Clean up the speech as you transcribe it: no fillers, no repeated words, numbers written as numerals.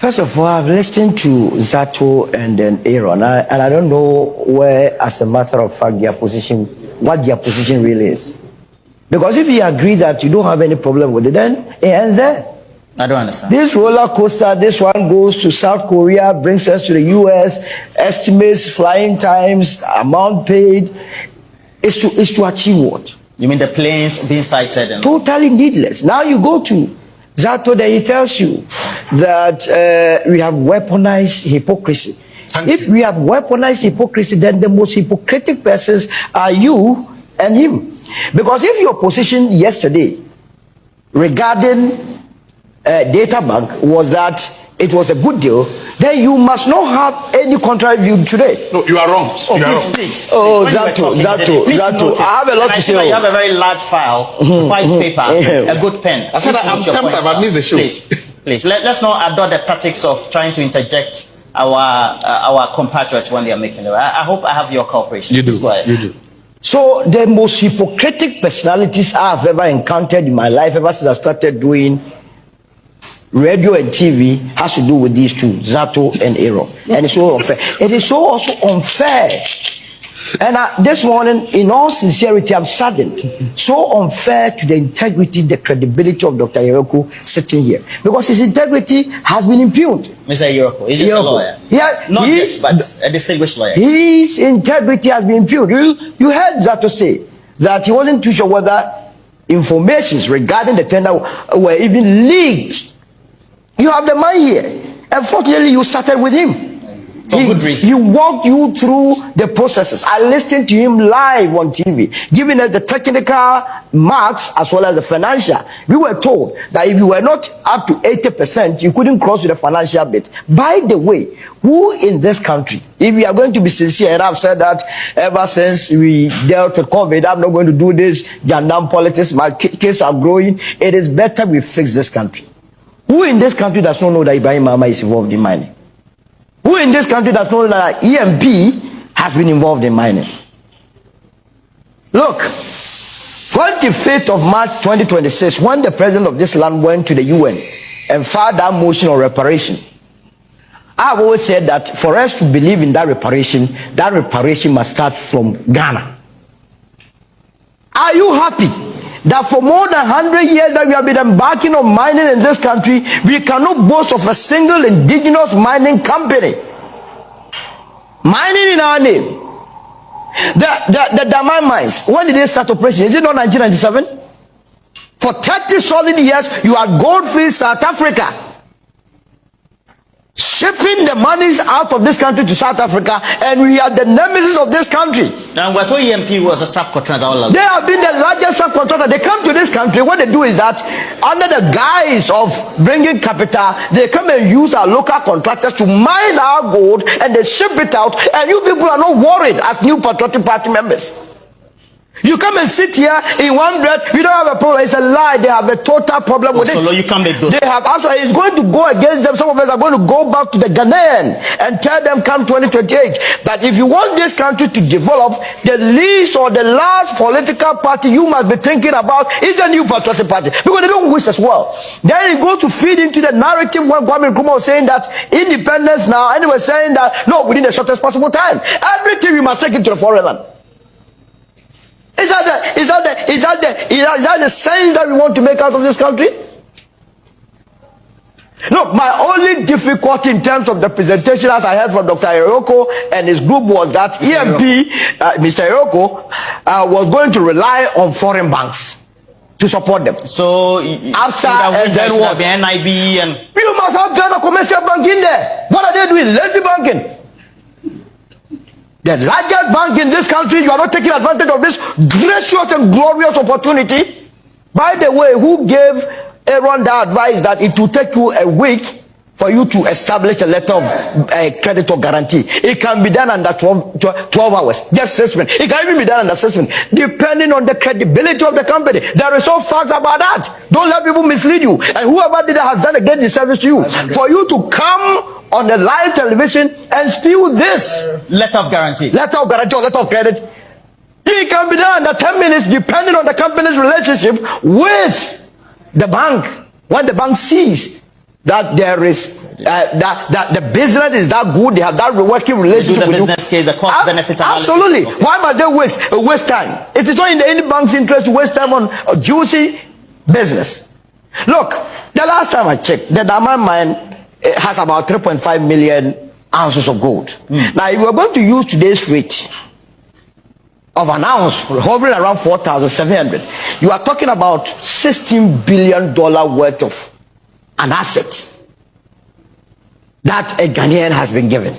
First of all, I've listened to Zato and then Aaron, and I don't know where, as a matter of fact, what their position really is. Because if you agree that you don't have any problem with it, then it ends there. I don't understand. This roller coaster, this one goes to South Korea, brings us to the US, estimates flying times, amount paid, is to achieve what? You mean the planes being sighted? And totally needless. Now you go to Zato, then he tells you that we have weaponized hypocrisy. If we have weaponized hypocrisy, then the most hypocritic persons are you and him. Because if your position yesterday regarding Databank was that it was a good deal, then you must not have any contrary view today. No, you are wrong. Oh, please. Oh, Zato, I have a lot to say. You have a very large file, white paper, a good pen. I said I'm tempted, I've missed the show. Please, let's not adopt the tactics of trying to interject our compatriots when they are making it. I hope I have your cooperation. You do. So the most hypocritic personalities I have ever encountered in my life, ever since I started doing radio and TV, has to do with these two, Zato and Aaron. And it's so unfair. It is so also unfair. And this morning, in all sincerity, I'm saddened. So unfair to the integrity, the credibility of Dr. Yeroko sitting here. Because his integrity has been impugned. Mr. Yeroko, he's just a lawyer. Yeah, not just, but a distinguished lawyer. His integrity has been impugned. You heard Zato say that he wasn't too sure whether informations regarding the tender were even leaked. You have the man here. Unfortunately, you started with him. For good reason. He walked you through the processes. I listened to him live on TV, giving us the technical marks as well as the financial. We were told that if you were not up to 80%, you couldn't cross with the financial bit. By the way, who in this country, if we are going to be sincere, and I've said that ever since we dealt with COVID, I'm not going to do this Jandam politics, my kids are growing. It is better we fix this country. Who in this country does not know that Ibrahim Mama is involved in mining? Who in this country does not know that EMP has been involved in mining? Look, 25th of March 2026, when the president of this land went to the UN and filed that motion of reparation, I've always said that for us to believe in that reparation must start from Ghana. Are you happy that for more than 100 years that we have been embarking on mining in this country, we cannot boast of a single indigenous mining company mining in our name? The diamond mines, when did they start operation? Is it not 1997? For 30 solid years, you had gold-free South Africa shipping the monies out of this country to South Africa, and we are the nemesis of this country. Now, what EMP was a subcontractor. They have been the largest subcontractor. They come to this country. What they do is that, under the guise of bringing capital, they come and use our local contractors to mine our gold, and they ship it out. And you people are not worried as New Patriotic Party members. You come and sit here in one breath. We don't have a problem. It's a lie. They have a total problem with it. You can't make those. They have absolutely. It's going to go against them. Some of us are going to go back to the Ghanaian and tell them come 2028. But if you want this country to develop, the least or the last political party you must be thinking about is the New Patriotic Party, because they don't wish as well. Then it goes to feed into the narrative when Kwame Nkrumah was saying that independence now, and they were saying that no, within the shortest possible time. Everything we must take it to the foreign land. Is that the sense that we want to make out of this country? Look, my only difficulty in terms of the presentation, as I heard from Dr. Yeroko and his group, was that Mr. Yeroko was going to rely on foreign banks to support them. So after and then what? NIB and you must have Ghana Commercial Bank in there. What are they doing? Lazy banking. The largest bank in this country, you are not taking advantage of this gracious and glorious opportunity. By the way, who gave Aaron the advice that it will take you a week for you to establish a letter of credit or guarantee? It can be done under 12 hours, just 6 minutes. It can even be done under 6 minutes, depending on the credibility of the company. There is no facts about that. Don't let people mislead you. And whoever did that has done a great disservice to you. For you to come on the live television and spew this letter of guarantee, letter of guarantee or letter of credit, it can be done under 10 minutes, depending on the company's relationship with the bank. When the bank sees that there is that the business is that good, they have that working relationship with you. The business case, the cost benefits analysis. Absolutely. Okay. Why must they waste time? It is not in any bank's interest to waste time on a juicy business. Look, the last time I checked, the diamond mine has about 3.5 million ounces of gold. Now, if we are going to use today's rate of an ounce hovering around 4,700, you are talking about $16 billion worth of an asset that a Ghanaian has been given.